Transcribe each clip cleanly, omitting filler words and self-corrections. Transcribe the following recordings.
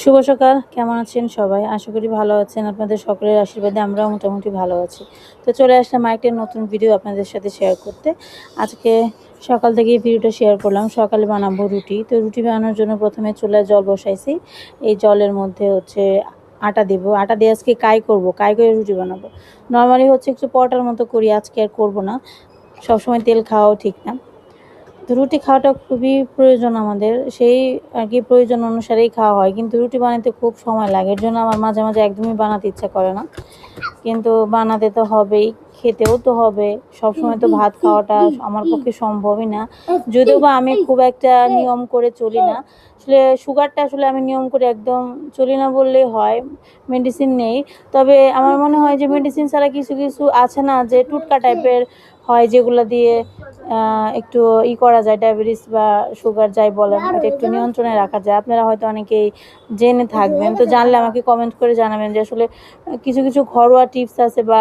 শুভ সকাল। কেমন আছেন সবাই? আশা করি ভালো আছেন। আপনাদের সকলের আশীর্বাদে আমরাও মোটামুটি ভালো আছি। তো চলে আসলাম আরেকটা নতুন ভিডিও আপনাদের সাথে শেয়ার করতে। আজকে সকাল থেকেই ভিডিওটা শেয়ার করলাম। সকালে বানাবো রুটি। তো রুটি বানানোর জন্য প্রথমে চুলায় জল বসাইছি। এই জলের মধ্যে হচ্ছে আটা দিব। আটা দিয়ে আজকে কাই করব। কাই করে রুটি বানাবো। নরমালি হচ্ছে একটু পরোটার মতো করি, আজকে আর করব না। সবসময় তেল খাওয়াও ঠিক না। তো রুটি খাওয়াটা খুবই প্রয়োজন আমাদের, সেই আর কি প্রয়োজন অনুসারেই খাওয়া হয়, কিন্তু রুটি বানাতে খুব সময় লাগে, এর জন্য আমার মাঝে মাঝে একদমই বানাতে ইচ্ছা করে না, কিন্তু বানাতে তো হবেই, খেতেও তো হবে। সবসময় তো ভাত খাওয়াটা আমার পক্ষে সম্ভবই না, যদিও বা আমি খুব একটা নিয়ম করে চলি না। আসলে সুগারটা আসলে আমি নিয়ম করে একদম চলি না বললেই হয়, মেডিসিন নেই। তবে আমার মনে হয় যে মেডিসিন ছাড়া কিছু কিছু আছে না, যে টুটকা টাইপের হয়, যেগুলো দিয়ে একটু করা যায়, ডায়াবেটিস বা সুগার যাই বলেন, এটা একটু নিয়ন্ত্রণে রাখা যায়। আপনারা হয়তো অনেকেই জেনে থাকবেন, তো জানলে আমাকে কমেন্ট করে জানাবেন যে আসলে কিছু কিছু ঘরোয়া টিপস আছে, বা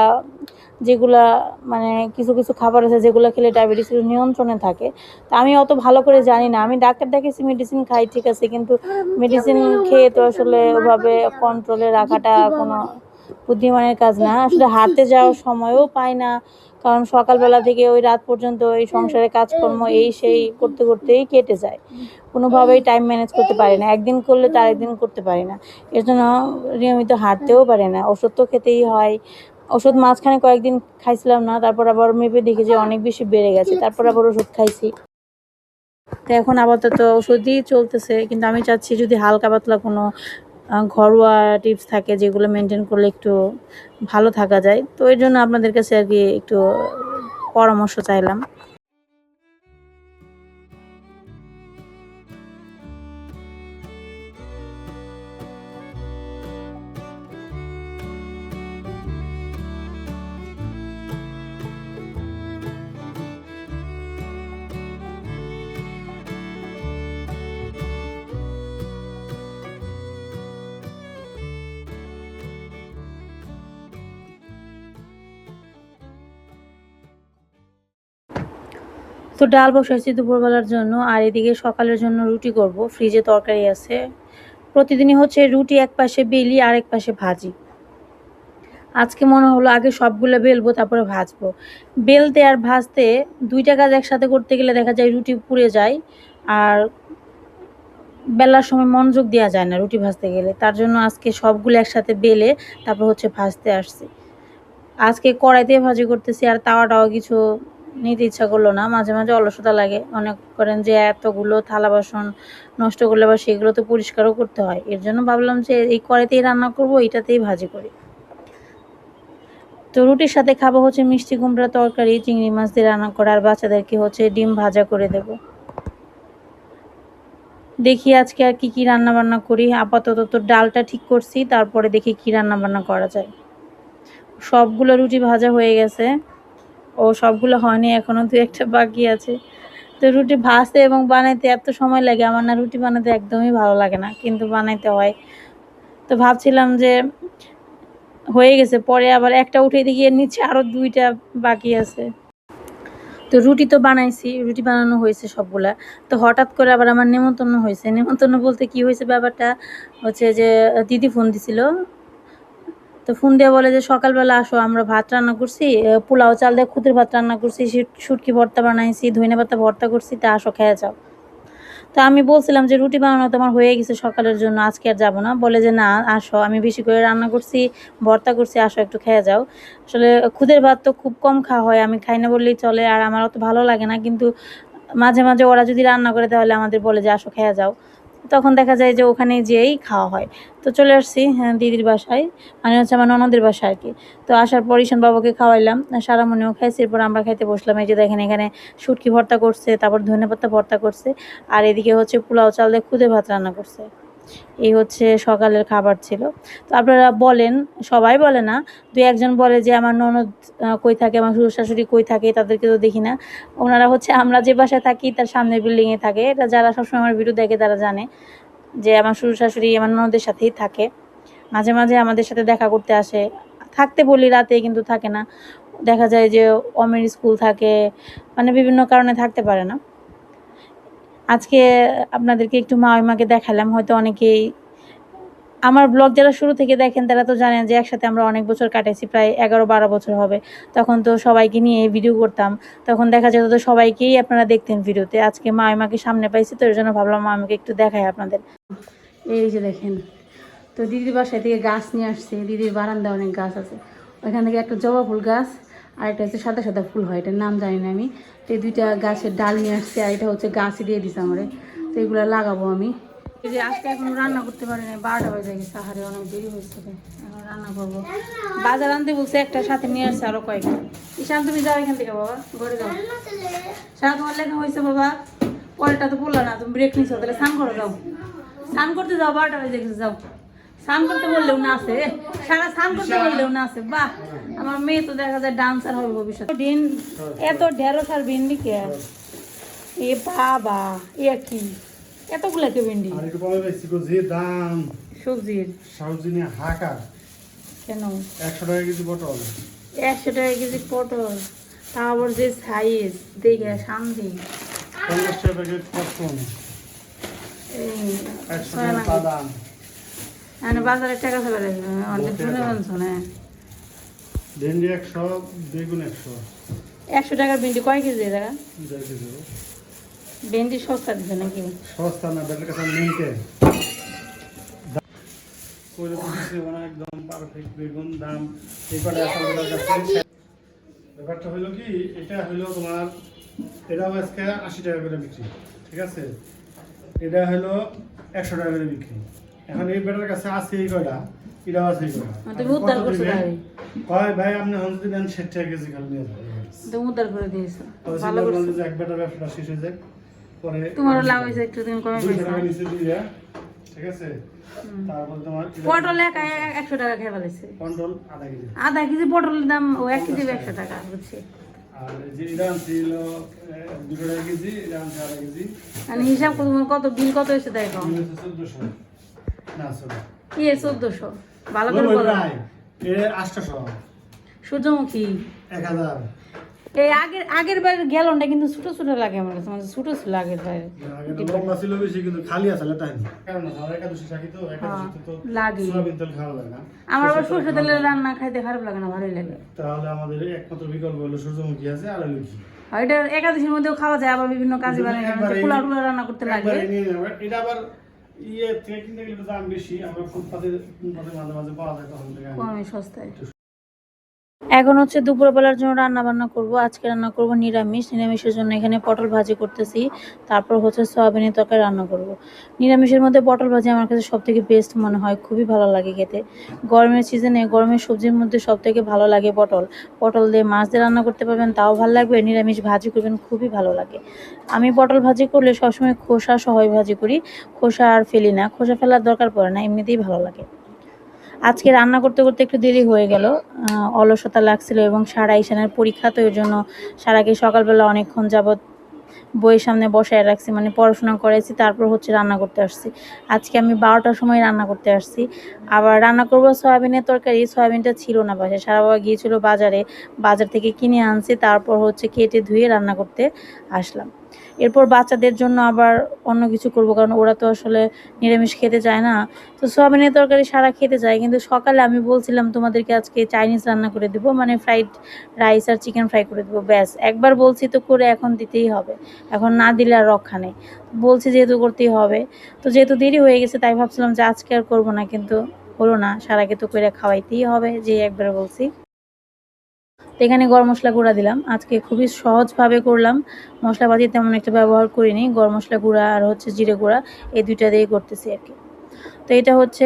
যেগুলা মানে কিছু কিছু খাবার আছে যেগুলো খেলে ডায়াবেটিস নিয়ন্ত্রণে থাকে। তো আমি অত ভালো করে জানি না, আমি ডাক্তার দেখাইছি, মেডিসিন খাই, ঠিক আছে, কিন্তু মেডিসিন খেয়ে তো আসলে ওভাবে কন্ট্রোলে রাখাটা কোনো বুদ্ধিমানের কাজ না। আসলে হাঁটতে যাওয়ার সময়ও পাই না, কারণ সকালবেলা থেকে ওই রাত পর্যন্ত এই সংসারের কাজকর্ম এই সেই করতে করতেই কেটে যায়, কোনোভাবেই টাইম ম্যানেজ করতে পারি না, একদিন করলে তো আরেকদিন করতে পারি না, এর জন্য নিয়মিত হাঁটতেও পারি না। ওষুধ তো খেতেই হয়, ওষুধ মাঝখানে কয়েকদিন খাইছিলাম না, তারপর আবার মেপে দেখি যে অনেক বেশি বেড়ে গেছে, তারপর আবার ওষুধ খাইছি। তো এখন আপাতত ওষুধই চলতেছে, কিন্তু আমি চাচ্ছি যদি হালকা পাতলা কোনো ঘরোয়া টিপস থাকে যেগুলো মেনটেন করলে একটু ভালো থাকা যায়, তো এর জন্য আপনাদের কাছে আর কি একটু পরামর্শ চাইলাম। তো ডাল বসাইছি দুপুরবেলার জন্য, আর এদিকে সকালের জন্য রুটি করব, ফ্রিজে তরকারি আছে। প্রতিদিনই হচ্ছে রুটি এক পাশে বেলি আর এক পাশে ভাজি। আজকে মনে হলো আগে সবগুলো বেলবো তারপরে ভাজবো। বেলতে আর ভাজতে দুইটা কাজ একসাথে করতে গেলে দেখা যায় রুটি পুড়ে যায়, আর বেলার সময় মনোযোগ দেওয়া যায় না রুটি ভাজতে গেলে। তার জন্য আজকে সবগুলো একসাথে বেলে তারপর হচ্ছে ভাজতে আসছি। আজকে কড়াইতে ভাজি করতেছি, আর তাওয়াটাও কিছু নিতে ইচ্ছা করলো না, মাঝে মাঝে অলসতা লাগে, মনে করেন যে এতগুলো থালা বাসন নষ্ট করলে আবার সেগুলো তো পরিষ্কারও করতে হয়, এর জন্য ভাবলাম যে এই কড়াইতেই রান্না করব, এটাতেই ভাজি করি। তো রুটির সাথে খাবো হচ্ছে মিষ্টি কুমড়া তরকারি, চিংড়ি মাছ দিয়ে রান্না করা, আর বাচ্চাদেরকে হচ্ছে ডিম ভাজা করে দেব। দেখি আজকে আর কি রান্না বান্না করি। আপাতত তো ডালটা ঠিক করছি, তারপরে দেখি কি রান্না বান্না করা যায়। সবগুলো রুটি ভাজা হয়ে গেছে, ও সবগুলো হয়নি, এখনো দু একটা বাকি আছে। তো রুটি ভাজতে এবং বানাইতে এত সময় লাগে, আমার না রুটি বানাতে একদমই ভালো লাগে না, কিন্তু বানাইতে হয়। তো ভাবছিলাম যে হয়ে গেছে, পরে আবার একটা উঠে গিয়ে নিচে আরও দুইটা বাকি আছে। তো রুটি তো বানাইছি, রুটি বানানো হয়েছে সবগুলা। তো হঠাৎ করে আবার আমার নেমন্তন্ন হয়েছে। নেমন্তন্ন বলতে কি হয়েছে ব্যাপারটা হচ্ছে যে দিদি ফোন দিছিল। তো ফোন দিয়ে বলে যে সকালবেলা আসো, আমরা ভাত রান্না করছি, পোলাও চাল দিয়ে খুদের ভাত রান্না করছি, শুটকি ভর্তা বানাইছি, ধইন্যাপাতা ভর্তা করছি, তা আসো খেয়ে যাও। তো আমি বলছিলাম যে রুটি বানানো তো আমার হয়ে গেছে সকালের জন্য, আজকে আর যাবো না। বলে যে না আসো, আমি বেশি করে রান্না করছি, ভর্তা করছি, আসো একটু খেয়ে যাও। আসলে খুদের ভাত তো খুব কম খাওয়া হয়, আমি খাই না বললেই চলে, আর আমার অত ভালো লাগে না, কিন্তু মাঝে মাঝে ওরা যদি রান্না করে তাহলে আমাদের বলে যে আসো খেয়ে যাও, তখন দেখা যায় যে ওখানে যেয়েই খাওয়া হয়। তো চলে আসছি হ্যাঁ দিদির বাসায়, মানে হচ্ছে আমার ননদের বাসায় আর কি। তো আসার পর ঈশান বাবাকে খাওয়াইলাম, সারামণিও খাইছে, এরপর আমরা খাইতে বসলাম। এই যে দেখেন এখানে শুটকি ভর্তা করছে, তারপর ধনেপাতা ভর্তা করছে, আর এদিকে হচ্ছে পোলাও চাল দিয়ে খুদে ভাত রান্না করছে। এই হচ্ছে সকালের খাবার ছিল। তো আপনারা বলেন, সবাই বলে না, দুই একজন বলে যে আমার ননদ কই থাকে, আমার শ্বশুর শাশুড়ি কই থাকে, তাদেরকে তো দেখি না। ওনারা হচ্ছে আমরা যে বাসায় থাকি তার সামনের বিল্ডিংয়ে থাকে, এটা যারা সবসময় আমার ভিডিও দেখে তারা জানে যে আমার শ্বশুর শাশুড়ি আমার ননদের সাথেই থাকে। মাঝে মাঝে আমাদের সাথে দেখা করতে আসে, থাকতে বলি রাতে, কিন্তু থাকে না। দেখা যায় যে অমের স্কুল থাকে, মানে বিভিন্ন কারণে থাকতে পারে না। আজকে আপনাদেরকে একটু মাকে দেখালাম, হয়তো অনেকেই আমার ব্লগ যারা শুরু থেকে দেখেন তারা তো জানেন যে একসাথে আমরা অনেক বছর কাটাইছি, প্রায় 11-12 বছর হবে। তখন তো সবাইকে নিয়ে ভিডিও করতাম, তখন দেখা যেত তো সবাইকেই আপনারা দেখতেন ভিডিওতে। আজকে মাকে সামনে পাইছি, তো এর জন্য ভাবলাম মাকে একটু দেখাই আপনাদের। এই যে দেখেন, তো দিদির বাসায় থেকে গাছ নিয়ে আসছে, দিদির বারান্দায় অনেক গাছ আছে। ওইখান থেকে একটা জবা ফুল গাছ আর একটা হচ্ছে সাদা সাদা ফুল হয়, এটার নাম জানি না আমি। তো এই দুইটা গাছের ডাল নিয়ে আসছে, আর এটা হচ্ছে গাছই দিয়ে দিছে আমারে। তো এগুলো লাগাবো আমি। এই যে আজকে এখন রান্না করতে পারি না, 12টা বাজে গেছে, আহারে অনেক দেরি হয়েছে। এখন রান্না করবো, বাজার আনতে বলছে, একটা সাথে নিয়ে আসছে আরো কয়েকটা। ঈশান তুমি যাও এখান থেকে বাবা, ঘরে যাও। সারা তোমার লেখা হয়েছে বাবা, পরেরটা তো বললো না, তুমি ব্রেক নিচ্ছ, তাহলে স্নান করে যাও। স্নান করতে যাও, 12টা বাজে গেছে, যাও। স্নান করতে বললেও না আছে, সারা স্নান করতে বললেও না আছে। বাহ, আমার মেয়ে তো দেখা যায় ডান্সার হবে ভবিষ্যৎ। দিন এত ঢেঁড়স আর ভিন্ডি কে, এ বাবা, এ কি এতগুলা কে ভিন্ডি? আর একটু বলে বেশি যে দাম সবজির সবজি নিয়ে হাহাকার। কেন 100 টাকা কেজি পটল, 100 টাকা কেজি পটল, তারপর যে সাইজ দেখে শান্তি। 50 টাকা প্যাকেট পটল, এই 100 টাকা বাদাম, মানে বাজারে টাকা ফেলে লাগবে অনেক শুনে বলছো না। ভেন্ডি 100, বেগুন 100। 100 টাকার ভেন্ডি কয় কেজি টাকা? 2 কেজি। ভেন্ডি সস্তা দিচ্ছে নাকি? সস্তা না, বেটার কাছে মেনটেন করে দিচ্ছে, মানে একদম পারফেক্ট বেগুন দাম। এই কটা আসলে কাছে ব্যাপারটা হলো কি, এটা হলো তোমার, এটাও আজকে 80 টাকা করে বিক্রি, ঠিক আছে? এটা হলো 100 টাকা করে বিক্রি। এখন এই বেটার কাছে আছে এই কয়টা, এটাও আছে এই কয়টা। তুমি উদ্ধার করছো ভাই? কয় ভাই আপনি হন যদি দেন 60 টাকা কেজি খালি নিয়ে যাবেন। তুমি উদ্ধার করে দিয়েছো, ভালো ভালো করছো। যে এক বেটার ব্যবসাটা শেষ হয়ে যায়, পরে তোমারও লাভ হয়েছে একটু, তুমি কমে 200 টাকা পাইছো। নিচে দিয়ে, ঠিক আছে? তারপর তোমার পটল একা 100 টাকা খেয়ে ফেলেছে। কন্ট্রোল আধা কেজি। আধা কেজি পটলের দাম ও 1 কেজি 100 টাকা, বুঝছি। আর এই যে এটা ছিল 2 টাকা কেজি, এটা আনছে আধা কেজি। মানে হিসাব করো, তোমার কত বিল কত হয়েছে তাই কম? 1400 না সরি, কি 1400? ভালো করে বলো। প্রায় এর 800, সূর্যমুখী 1000। এই আগের বার গ্যালনটা কিন্তু ছোট ছোট লাগে আমার কাছে, মানে ছোট ছিল আগের বার। আগে লম্বা ছিল বেশি, কিন্তু খালি আসলে তাই না, কারণ ধর একাদশী থাকি তো, একাদশীতে তো লাগে। সোয়াবিন তেল খাওয়া যায় না। আমার আবার সরষে তেলের রান্না খাইতে খারাপ লাগে না, ভালোই লাগে। তাহলে আমাদের একমাত্র বিকল্প হলো সূর্যমুখী আছে আর হলো ঘি। আর এটা একাদশীর মধ্যেও খাওয়া যায়, আবার বিভিন্ন কাজে বানাই, পোলা টোলা রান্না করতে লাগে। একবারে নিয়ে নেব। এটা আবার ইয়ে থেকে কিনতে গেলে দাম বেশি, আমরা ফুটপাতে মাঝে মাঝে পাওয়া যায়, তখন থেকে কমে সস্তায়। এখন হচ্ছে দুপুরবেলার জন্য রান্না বান্না করব। আজকে রান্না করব নিরামিষ। নিরামিষের জন্য এখানে পটল ভাজি করতেছি, তারপর হচ্ছে সয়াবিনের তরকারি রান্না করব। নিরামিষের মধ্যে পটল ভাজি আমার কাছে সবথেকে বেস্ট মনে হয়, খুবই ভালো লাগে খেতে। গরমের সিজনে গরমের সবজির মধ্যে সবথেকে ভালো লাগে পটল। পটল দিয়ে মাছ দিয়ে রান্না করতে পারবেন, তাও ভালো লাগবে। নিরামিষ ভাজি করবেন, খুবই ভালো লাগে। আমি পটল ভাজি করলে সবসময় খোসা সহই ভাজি করি, খোসা আর ফেলি না, খোসা ফেলার দরকার পড়ে না, এমনিতেই ভালো লাগে। আজকে রান্না করতে করতে একটু দেরি হয়ে গেল, অলসতা লাগছিল, এবং সারা ঈশানের পরীক্ষা, তো এর জন্য সারাকে সকালবেলা অনেকক্ষণ যাবৎ বইয়ের সামনে বসায় রাখছি, মানে পড়াশোনা করাইছি, তারপর হচ্ছে রান্না করতে আসছি। আজকে আমি 12টার সময় রান্না করতে আসছি। আবার রান্না করব সয়াবিনের তরকারি। সয়াবিনটা ছিল না বাসায়, সারা বাবা গিয়েছিল বাজারে, বাজার থেকে কিনে আনছি, তারপর হচ্ছে কেটে ধুয়ে রান্না করতে আসলাম। এরপর বাচ্চাদের জন্য আবার অন্য কিছু করব, কারণ ওরা তো আসলে নিরামিষ খেতে চায় না। তো সয়াবিনের তরকারি সারা খেতে চায়, কিন্তু সকালে আমি বলছিলাম তোমাদেরকে আজকে চাইনিজ রান্না করে দেবো, মানে ফ্রাইড রাইস আর চিকেন ফ্রাই করে দেবো। ব্যাস, একবার বলছি তো করে এখন দিতেই হবে, এখন না দিলে আর রক্ষা নেই। বলছি যেহেতু করতেই হবে, তো যেহেতু দেরি হয়ে গেছে তাই ভাবছিলাম যে আজকে আর করবো না, কিন্তু হলো না, সারাকে তো করে খাওয়াইতেই হবে, যে একবার বলছি। তো এখানে গরম মশলা গুঁড়া দিলাম, আজকে খুবই সহজভাবে করলাম, মশলাপাতি তেমন একটা ব্যবহার করিনি, গরম মশলা গুঁড়া আর হচ্ছে জিরে গুঁড়া, এই দুইটা দিয়ে করতেছি আর কি। তো এটা হচ্ছে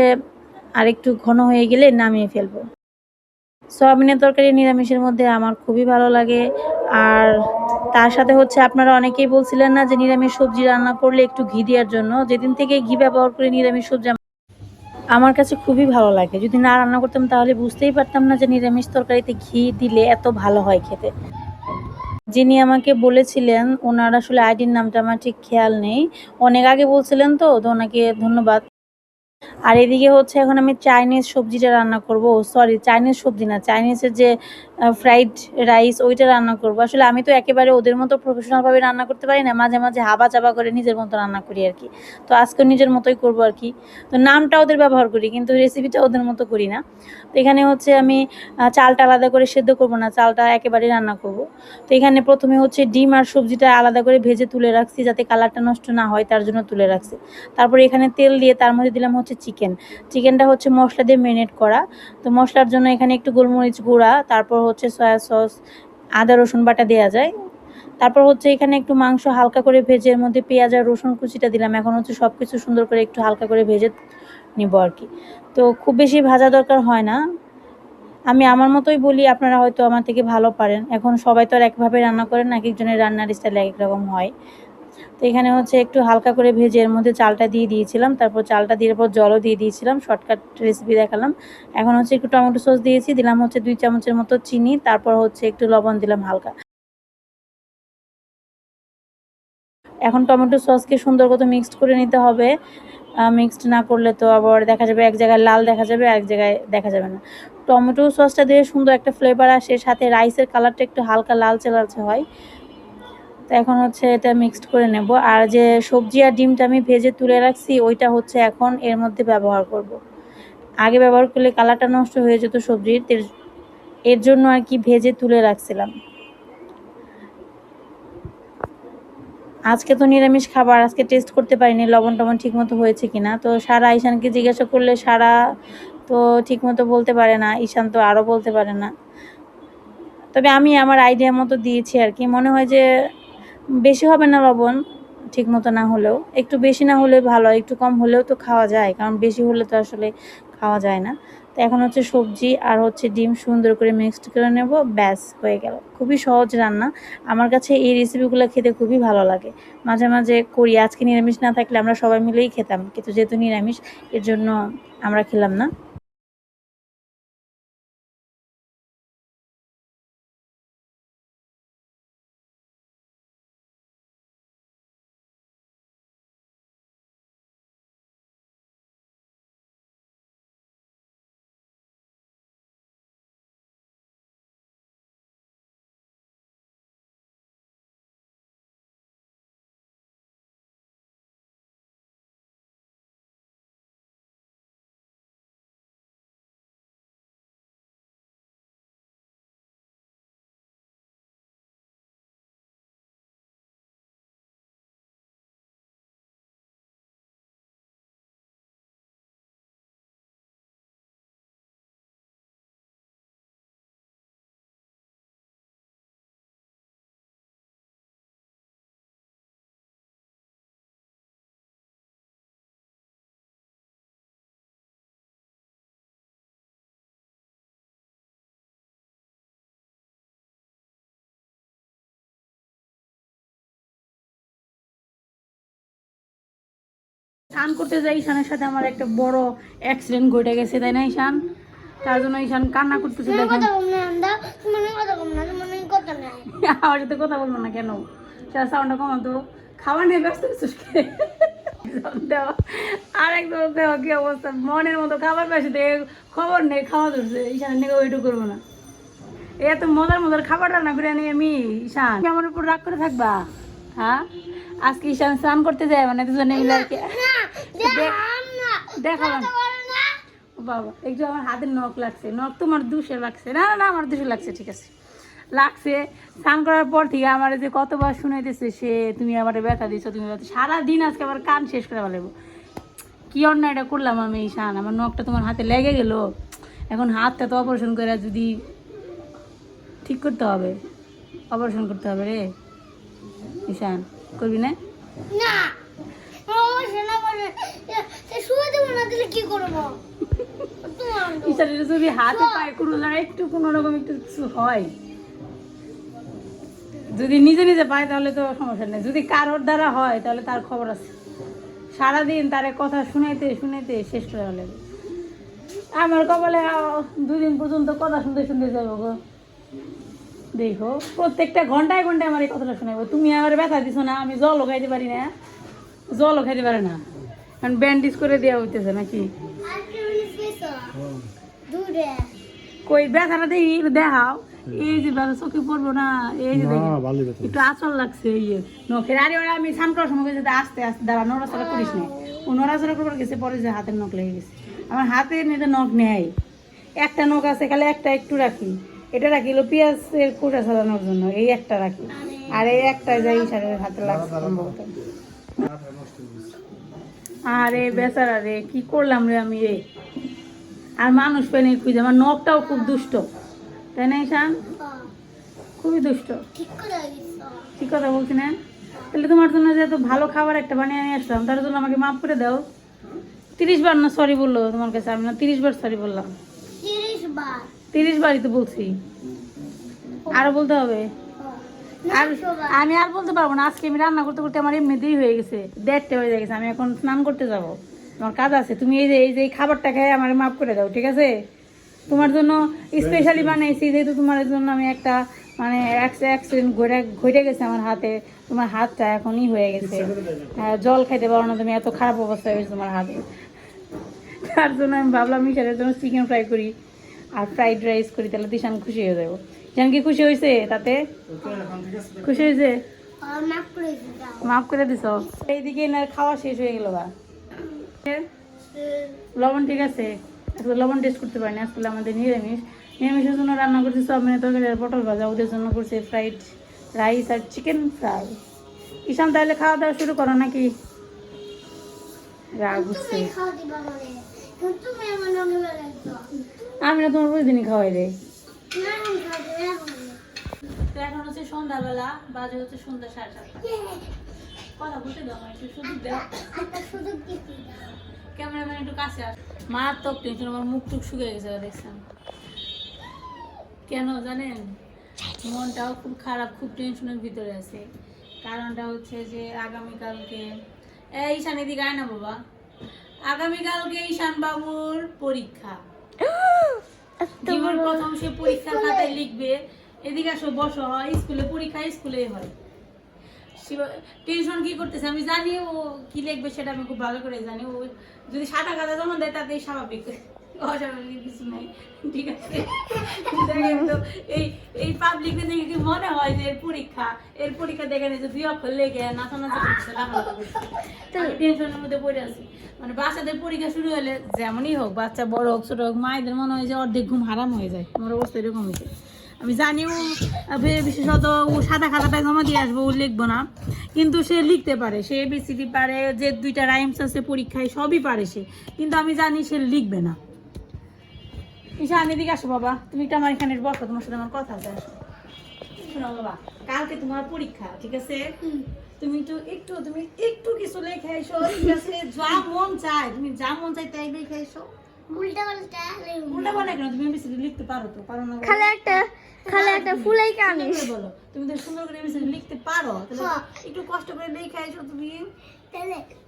আরেকটু ঘন হয়ে গেলে নামিয়ে ফেলবো। সয়াবিনের তরকারি নিরামিষের মধ্যে আমার খুবই ভালো লাগে। আর তার সাথে হচ্ছে আপনারা অনেকেই বলছিলেন না যে নিরামিষ সবজি রান্না করলে একটু ঘি দেওয়ার জন্য, যেদিন থেকে ঘি ব্যবহার করে নিরামিষ সবজি আমার কাছে খুবই ভালো লাগে। যদি না রান্না করতাম তাহলে বুঝতেই পারতাম না যে নিরামিষ তরকারিতে ঘি দিলে এত ভালো হয় খেতে। যিনি আমাকে বলেছিলেন, ওনার আসলে আইডির নামটা আমার ঠিক খেয়াল নেই, অনেক আগে বলছিলেন, তো ওনাকে ধন্যবাদ। আর এদিকে হচ্ছে এখন আমি চাইনিজ সবজিটা রান্না করব, সরি চাইনিজ সবজি না, চাইনিজের যে ফ্রাইড রাইস ওইটা রান্না করব। আসলে আমি তো একেবারে ওদের মতো প্রফেশনালভাবে রান্না করতে পারি না, মাঝে মাঝে হাবা চাবা করে নিজের মতো রান্না করি আর কি। তো আজকে নিজের মতোই করব আর কি। তো নামটা ওদের ব্যবহার করি কিন্তু রেসিপিটা ওদের মতো করি না। তো এখানে হচ্ছে আমি চালটা আলাদা করে সেদ্ধ করব না, চালটা একেবারেই রান্না করব। তো এখানে প্রথমে হচ্ছে ডিম আর সবজিটা আলাদা করে ভেজে তুলে রাখছি যাতে কালারটা নষ্ট না হয়, তার জন্য তুলে রাখছি। তারপরে এখানে তেল দিয়ে তার মধ্যে দিলাম হচ্ছে চিকেনটা হচ্ছে মশলা দিয়ে ম্যারিনেট করা। তো মশলার জন্য এখানে একটু গোলমরিচ গুঁড়া, তারপর হচ্ছে সয়া সস, আদা রসুন বাটা দেওয়া যায়। তারপর হচ্ছে এখানে একটু মাংস হালকা করে ভেজে এর মধ্যে পেঁয়াজ আর রসুন কুচিটা দিলাম। এখন হচ্ছে সব কিছু সুন্দর করে একটু হালকা করে ভেজে নিব আর কি। তো খুব বেশি ভাজা দরকার হয় না, আমি আমার মতোই বলি, আপনারা হয়তো আমার থেকে ভালো পারেন। এখন সবাই তো আর একভাবে রান্না করেন না, এক একজনের রান্নার স্টাইল এক এক রকম হয়। তো এখানে হচ্ছে একটু হালকা করে ভেজে এর মধ্যে চালটা দিয়ে দিয়েছিলাম, তারপর চালটা দিয়ে পর জলও দিয়ে দিয়েছিলাম, শর্টকাট রেসিপি দেখালাম। এখন হচ্ছে একটু টমেটো সস দিয়েছি, দিলাম হচ্ছে 2 চামচের মতো চিনি, তারপর হচ্ছে একটু লবণ দিলাম হালকা। এখন টমেটো সসকে সুন্দর মতো মিক্সড করে নিতে হবে। মিক্সড না করলে তো আবার দেখা যাবে এক জায়গায় লাল দেখা যাবে, এক জায়গায় দেখা যাবে না। টমেটো সসটা দিয়ে সুন্দর একটা ফ্লেভার আসে, সাথে রাইসের কালারটা একটু হালকা লালচে লালচে হয়। তো এখন হচ্ছে এটা মিক্সড করে নেব। আর যে সবজি আর ডিমটা আমি ভেজে তুলে রাখছি ওইটা হচ্ছে এখন এর মধ্যে ব্যবহার করব। আগে ব্যবহার করলে কালারটা নষ্ট হয়ে যেত সবজির, এর জন্য আর কি ভেজে তুলে রাখছিলাম। আজকে তো নিরামিষ খাবার, আজকে টেস্ট করতে পারিনি লবণ টবণ ঠিক মতো হয়েছে কিনা। তো সারা ঈশানকে জিজ্ঞাসা করলে সারা তো ঠিক মতো বলতে পারে না, ঈশান তো আরও বলতে পারে না। তবে আমি আমার আইডিয়া মতো দিয়েছি আর কি। মনে হয় যে বেশি হবে না লবণ, ঠিক মতো না হলেও একটু বেশি না হলে ভালো, একটু কম হলেও তো খাওয়া যায়, কারণ বেশি হলে তো আসলে খাওয়া যায় না। তো এখন হচ্ছে সবজি আর হচ্ছে ডিম সুন্দর করে মিক্সড করে নেব, ব্যাস হয়ে গেল। খুবই সহজ রান্না, আমার কাছে এই রেসিপিগুলো খেতে খুবই ভালো লাগে। মাঝে মাঝে করি, আজকে নিরামিষ না থাকলে আমরা সবাই মিলেই খেতাম, কিন্তু যেহেতু নিরামিষ এর জন্য আমরা খেলাম না। স্নান করতে যাই, ঈশানের সাথে আমার একটা বড় অ্যাক্সিডেন্ট ঘটে গেছে, তাই না ঈশান? তার জন্য ঈশান কান্না করতেছে দেখেন। আমার সাথে কথা বলবো না কেন? সেটা সাউন্ডটা কমা তো। খাওয়া নিয়ে ব্যস্ত আর একদম দেওয়া কি অবস্থা, মনের মতো খাবার পাশে দেখে খবর নেই, খাওয়া ধরছে। ঈশানের নিয়ে ওইটু করবো না, এত মজার মজার খাবার রান্না করে নিয়ে আমি। ঈশান আমার উপর রাগ করে থাকবা? হ্যাঁ, আজকে ঈশান স্নান করতে যায় মানে দুজনে মিলে আর কি। দেখালাম বাবা, একটু আমার হাতের নখ লাগছে, নখ তোমার দুষে লাগছে? না না না, আমার দুষে লাগছে, ঠিক আছে লাগছে। স্নান করার পর থেকে আমার যে কতবার শুনাইতেছে সে, তুমি আমার ব্যথা দিচ্ছ, তুমি ব্যথা। সারাদিন আজকে আবার কান শেষ করে ফেলবো। কি অন্যায়টা করলাম আমি ঈশান? আমার নখটা তোমার হাতে লেগে গেল, এখন হাতটা তো অপারেশন করে যদি ঠিক করতে হবে, অপারেশন করতে হবে রে ঈশান, করবি না? ঈশানের যদি হাতে পায়ে কোনো একটু কোনো রকম একটু কিছু হয়, যদি নিজে নিজে পায় তাহলে তো সমস্যা নেই, যদি কারোর দ্বারা হয় তাহলে তার খবর আছে। সারাদিন তার কথা শুনাইতে শুনাইতে শেষ করে ফেলে। আমার কপালে 2 দিন পর্যন্ত কথা শুনতে শুনতে যাবো গো। দেখো প্রত্যেকটা ঘন্টায় ঘন্টায় আমার এই কথাটা শোনাবো, তুমি আমার ব্যথা দিছো না, আমি জলও খাইতে পারি না, জলও খাইতে পারে না, মানে ব্যান্ডেজ করে দেওয়া হইতেছে নাকি? কই ব্যথাটা দেখি দেখাও। এই যে ব্যথা চোখে পড়বো না, এই যে দেখি একটু আচল লাগছে এই যে নখের। আরে ওরা আমি স্নান করার সময় যদি আস্তে আস্তে দাঁড়া, নড়াচড়া করিস না। ও নড়াচড়া করবার গেছে, পরে যে হাতের নখ লেগে গেছে। আমার হাতে নিতে নখ নেয়, একটা নখ আছে, খালি একটা একটু রাখি। এটা রাখি হলো পেঁয়াজের খোসা ছাড়ানোর জন্য, এই একটা রাখি। আর এই একটা যাই সারের হাতে লাগছে সম্ভবত। আরে বেচারা রে, কি করলাম রে আমি রে। আর মানুষ পেনে খুঁজে, আমার নখটাও খুব দুষ্ট, তাই না ঈশান? খুবই দুষ্ট। ঠিক কথা বলছি না? তাহলে তোমার জন্য যে এত ভালো খাবার একটা বানিয়ে নিয়ে আসলাম, তার জন্য আমাকে মাফ করে দাও। 30 বার না সরি বললো তোমার কাছে? আমি না 30 বার সরি বললাম? 30 বারই তো বলছি, আরো বলতে হবে। আর আমি আর বলতে পারবো না। আজকে আমি রান্না করতে করতে আমার এমনিতেই হয়ে গেছে, 1:30 হয়ে গেছে। আমি এখন স্নান করতে যাব, আমার কাজ আছে। তুমি এই যে খাবারটা খেয়ে আমার মাফ করে দাও, ঠিক আছে? তোমার জন্য স্পেশালি বানাইছি, যেহেতু তোমার জন্য আমি একটা মানে অ্যাক্সিডেন্ট ঘটে গেছে আমার হাতে। তোমার হাতটা এখনই হয়ে গেছে, জল খাইতে পারো না তুমি, এত খারাপ অবস্থা হয়েছে তোমার হাতে। তার জন্য আমি ভাবলাম মিশালের জন্য চিকেন ফ্রাই করি আর ফ্রাইড রাইস করি, তাহলে দিশান খুশি হয়ে যাবো। দিশান কি খুশি হয়েছে তাতে? খুশি হয়েছে? মাফ করে দিছ? এইদিকে না খাওয়া শেষ হয়ে গেল বা লবণ ঠিক আছে? আজকে লবণ টেস্ট করতে পারিনি। আসলে আমাদের নিরামিষের জন্য রান্না করছি সয়াবিনের তরকারি আর পটল ভাজা, ওদের জন্য করছে ফ্রাইড রাইস আর চিকেন ফ্রাই। ঈশান তাহলে খাওয়া দাওয়া শুরু করো নাকি? রাগ হচ্ছে। আমি না তোমার প্রতিদিনই খাওয়াই রে। তো এখন হচ্ছে সন্ধ্যাবেলা, বাজে হচ্ছে সন্ধ্যা 7:30। কথা বলতে দাও, একটু সুযোগ দাও। ক্যামেরাম্যান একটু কাছে আস। মারাত্মক টেনশন, আমার মুখ টুক শুকিয়ে গেছে দেখছেন। কেন জানেন? মনটাও খুব খারাপ, খুব টেনশনের ভিতরে আছে। কারণটা হচ্ছে যে আগামীকালকে ঈশান এদিকে আয় না বাবা, আগামীকালকে ঈশান বাবুর পরীক্ষা। জীবন প্রথম সে পরীক্ষার খাতায় লিখবে। এদিকে আসো, বসো। হয় স্কুলে পরীক্ষা, স্কুলেই হয়। টেনশন কি করতেছে আমি জানি, ও কি লিখবে সেটা আমি খুব ভালো করে জানি। ও যদি সাদা কাদা জমা দেয় তাতেই স্বাভাবিক, অস্বাভাবিক কিছু নাই, ঠিক আছে? তো এই পাবলিক দেখে কি মনে হয় যে এর পরীক্ষা দেখে নিয়ে যে 2 অক্ষর লেগে নাচানাচি করছে, টেনশনের মধ্যে পড়ে আছি। মানে বাচ্চাদের পরীক্ষা শুরু হলে যেমনই হোক, বাচ্চা বড় হোক ছোট হোক, মায়েদের মনে হয় যে অর্ধেক ঘুম হারাম হয়ে যায়। আমার অবস্থা এরকম হয়েছে। আমি জানি ও বিশেষত ও সাদা খাতাটা জমা দিয়ে আসবো, ও লিখবো না, কিন্তু সে লিখতে পারে। সে এবিসিডি পারে, যে 2টা রাইমস আছে পরীক্ষায় সবই পারে সে, কিন্তু আমি জানি সে লিখবে না। ঈশান এদিকে আসো বাবা, তুমি একটু আমার এখানে বসো, তোমার সাথে আমার কথা আছে। আসো, শোনো বাবা, কালকে তোমার পরীক্ষা, ঠিক আছে? তুমি একটু কিছু লেখে এসো, ঠিক আছে? যা মন চায়, তুমি যা মন চায় তাই লেখে এসো। উল্টা পাল্টা কেন? তুমি এবিসিডি লিখতে পারো তো? পারো না? খালি একটা ফুলাই কানে বলো। তুমি তো সুন্দর করে এবিসিডি লিখতে পারো, তাহলে একটু কষ্ট করে লেখা এসো তুমি।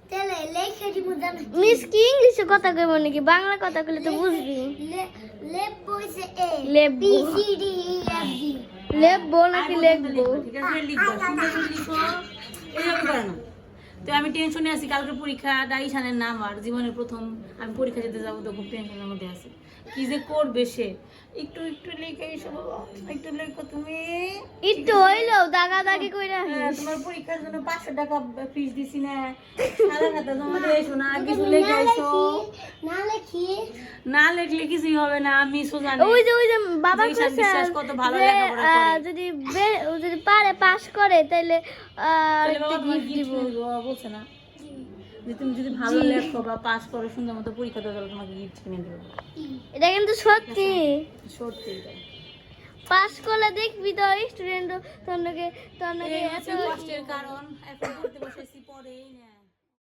তাহলে লেখা দিব জানো? মিস কি ইংলিশে কথা কইব নাকি? বাংলা কথা কইলে তো বুঝবি। লেখবো হইছে এ লেখবো। B C D E F G. লেখবো নাকি লিখবো? ঠিক আছে, লিখবা, সুন্দর করে লিখো। এইভাবে করে না। তো আমি টেনশনে আছি, কালকে পরীক্ষা, ঈশানের নাম আর জীবনের প্রথম আমি পরীক্ষা দিতে যাবো, তো খুব টেনশনের মধ্যে আছি। কি যে করবে সে। একটু লিখে এসো বাবা, একটু লেখো তুমি। একটু হইলো দাগাদাগি কইরা। তোমার পরীক্ষার জন্য 500 টাকা ফিস দিছি না, সাদা খাতা জমা দিয়ে এসো না, কিছু লিখে এসো। না লিখলে কিছুই হবে না, আমি জানি। ওই যে বাবা কইছে কত ভালো লেখাপড়া করে। যদি পারে পাস করে তাহলে একটা গিফট দিব বলছে না, যে তুমি যদি ভালো লেখো বা পাস করো সুন্দর মতো পরীক্ষা দাও, তাহলে তোমাকে গিফট কিনে দেবো। এটা কিন্তু সত্যি সত্যি এটা। পাস করলে দেখবি তো স্টুডেন্ট তোর নাকি এত কষ্টের কারণ এখন পড়তে বসেছি, পরেই না।